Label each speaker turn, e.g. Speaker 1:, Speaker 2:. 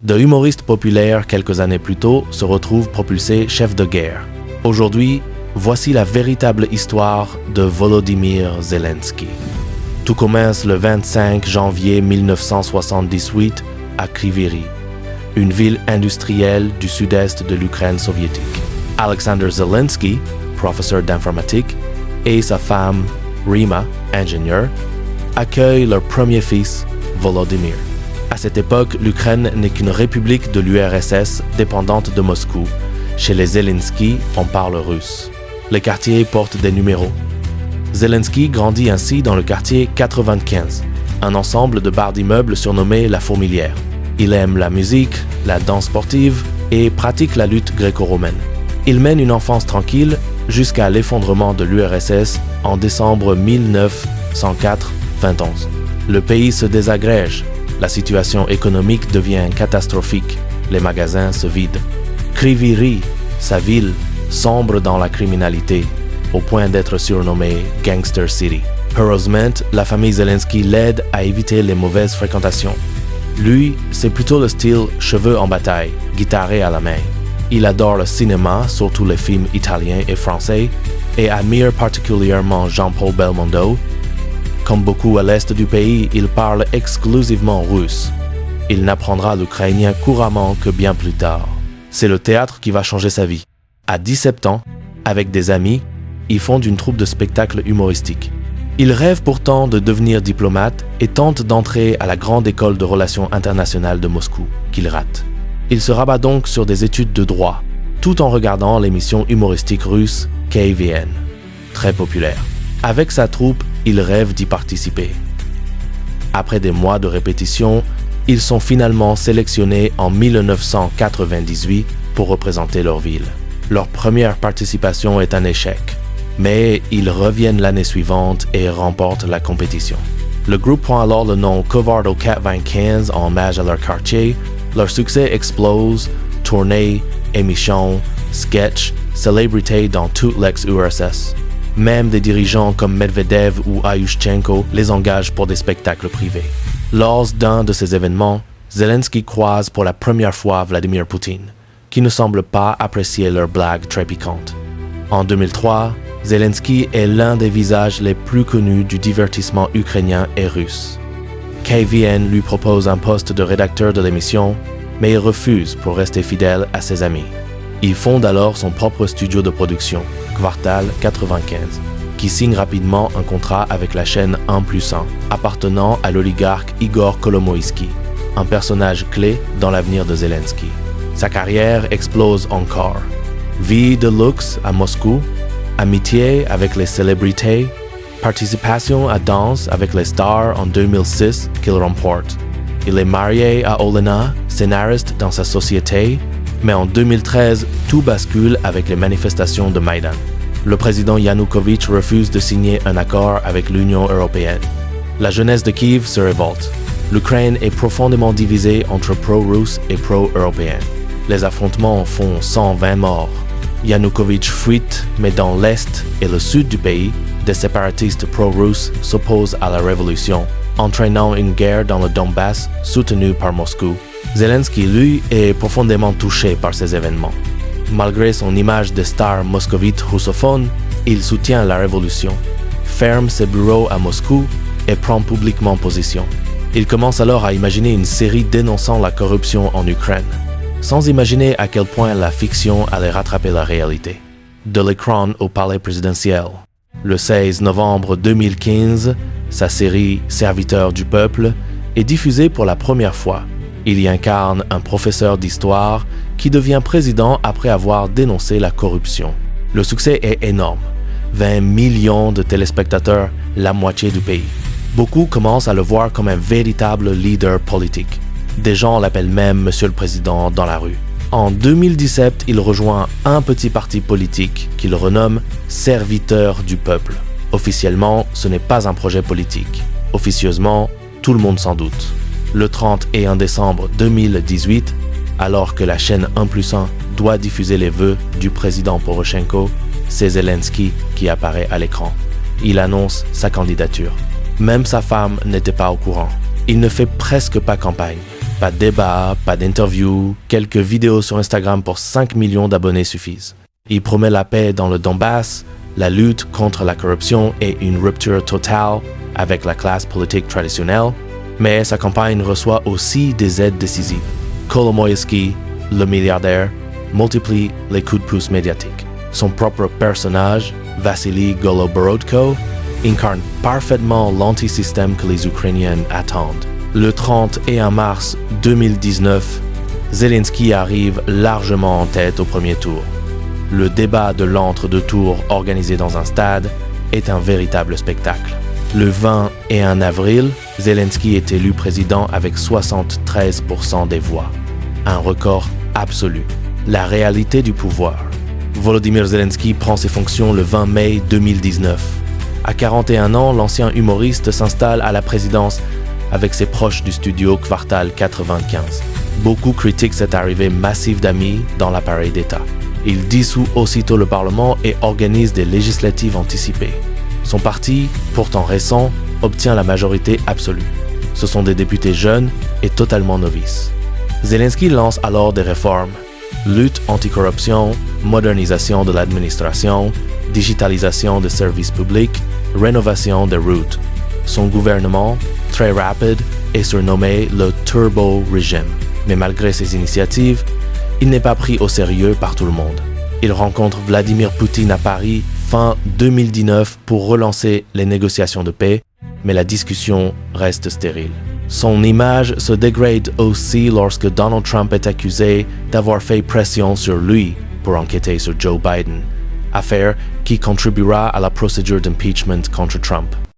Speaker 1: De humoriste populaire quelques années plus tôt se retrouve propulsé chef de guerre. Aujourd'hui, voici la véritable histoire de Volodymyr Zelensky. Tout commence le 25 janvier 1978 à Kryvyi Rih, une ville industrielle du sud-est de l'Ukraine soviétique. Alexander Zelensky, professeur d'informatique, et sa femme, Rima, ingénieure, accueillent leur premier fils, Volodymyr. À cette époque, l'Ukraine n'est qu'une république de l'URSS dépendante de Moscou. Chez les Zelensky, on parle russe. Les quartiers portent des numéros. Zelensky grandit ainsi dans le quartier 95, un ensemble de barres d'immeubles surnommé La Fourmilière. Il aime la musique, la danse sportive et pratique la lutte gréco-romaine. Il mène une enfance tranquille jusqu'à l'effondrement de l'URSS en décembre 1991. Le pays se désagrège. La situation économique devient catastrophique. Les magasins se vident. Kryvyi Rih, sa ville, sombre dans la criminalité, au point d'être surnommée Gangster City. Heureusement, la famille Zelensky l'aide à éviter les mauvaises fréquentations. Lui, c'est plutôt le style cheveux en bataille, guitare à la main. Il adore le cinéma, surtout les films italiens et français, et admire particulièrement Jean-Paul Belmondo. Comme beaucoup à l'est du pays, il parle exclusivement russe. Il n'apprendra l'ukrainien couramment que bien plus tard. C'est le théâtre qui va changer sa vie. À 17 ans, avec des amis, il fonde une troupe de spectacles humoristiques. Il rêve pourtant de devenir diplomate et tente d'entrer à la grande école de relations internationales de Moscou, qu'il rate. Il se rabat donc sur des études de droit, tout en regardant l'émission humoristique russe KVN, très populaire. Avec sa troupe, il rêve d'y participer. Après des mois de répétition, ils sont finalement sélectionnés en 1998 pour représenter leur ville. Leur première participation est un échec, mais ils reviennent l'année suivante et remportent la compétition. Le groupe prend alors le nom Kovardo 95 en hommage à leur quartier. Leur succès explose, tournées, émissions, sketchs, célébrités dans toute l'ex-URSS. Même des dirigeants comme Medvedev ou Ayushchenko les engagent pour des spectacles privés. Lors d'un de ces événements, Zelensky croise pour la première fois Vladimir Poutine, qui ne semble pas apprécier leurs blagues très piquantes. En 2003, Zelensky est l'un des visages les plus connus du divertissement ukrainien et russe. KVN lui propose un poste de rédacteur de l'émission, mais il refuse pour rester fidèle à ses amis. Il fonde alors son propre studio de production, Kvartal 95, qui signe rapidement un contrat avec la chaîne 1+1, appartenant à l'oligarque Igor Kolomoïski, un personnage clé dans l'avenir de Zelensky. Sa carrière explose encore. Vie de luxe à Moscou, amitié avec les célébrités, participation à Danse avec les stars en 2006 qu'il remporte. Il est marié à Olena, scénariste dans sa société, mais en 2013, tout bascule avec les manifestations de Maïdan. Le président Yanukovych refuse de signer un accord avec l'Union européenne. La jeunesse de Kiev se révolte. L'Ukraine est profondément divisée entre pro-russes et pro-européens. Les affrontements font 120 morts. Yanukovych fuite, mais dans l'est et le sud du pays, des séparatistes pro-russes s'opposent à la révolution, entraînant une guerre dans le Donbass soutenue par Moscou. Zelensky, lui, est profondément touché par ces événements. Malgré son image de star moscovite russophone, il soutient la révolution, ferme ses bureaux à Moscou et prend publiquement position. Il commence alors à imaginer une série dénonçant la corruption en Ukraine, sans imaginer à quel point la fiction allait rattraper la réalité. De l'écran au palais présidentiel. Le 16 novembre 2015, sa série Serviteur du peuple est diffusée pour la première fois. Il y incarne un professeur d'histoire qui devient président après avoir dénoncé la corruption. Le succès est énorme. 20 millions de téléspectateurs, la moitié du pays. Beaucoup commencent à le voir comme un véritable leader politique. Des gens l'appellent même Monsieur le Président dans la rue. En 2017, il rejoint un petit parti politique qu'il renomme Serviteur du peuple. Officiellement, ce n'est pas un projet politique. Officieusement, tout le monde s'en doute. Le 31 décembre 2018, alors que la chaîne 1+1 doit diffuser les vœux du président Poroshenko, c'est Zelensky qui apparaît à l'écran. Il annonce sa candidature. Même sa femme n'était pas au courant. Il ne fait presque pas campagne. Pas de débat, pas d'interview, quelques vidéos sur Instagram pour 5 millions d'abonnés suffisent. Il promet la paix dans le Donbass, la lutte contre la corruption et une rupture totale avec la classe politique traditionnelle, mais sa campagne reçoit aussi des aides décisives. Kolomoïski, le milliardaire, multiplie les coups de pouce médiatiques. Son propre personnage, Vassily Goloborodko, incarne parfaitement l'antisystème que les Ukrainiens attendent. Le 31 mars 2019, Zelensky arrive largement en tête au premier tour. Le débat de l'entre-deux tours organisé dans un stade est un véritable spectacle. Le 21 avril, Zelensky est élu président avec 73% des voix. Un record absolu. La réalité du pouvoir. Volodymyr Zelensky prend ses fonctions le 20 mai 2019. À 41 ans, l'ancien humoriste s'installe à la présidence avec ses proches du studio Kvartal 95. Beaucoup critiquent cette arrivée massive d'amis dans l'appareil d'État. Il dissout aussitôt le Parlement et organise des législatives anticipées. Son parti, pourtant récent, obtient la majorité absolue. Ce sont des députés jeunes et totalement novices. Zelensky lance alors des réformes. Lutte anticorruption, modernisation de l'administration, digitalisation des services publics, rénovation des routes. Son gouvernement, très rapide, est surnommé le Turbo Regime. Mais malgré ces initiatives, il n'est pas pris au sérieux par tout le monde. Il rencontre Vladimir Poutine à Paris fin 2019 pour relancer les négociations de paix, mais la discussion reste stérile. Son image se dégrade aussi lorsque Donald Trump est accusé d'avoir fait pression sur lui pour enquêter sur Joe Biden, affaire qui contribuera à la procédure d'impeachment contre Trump.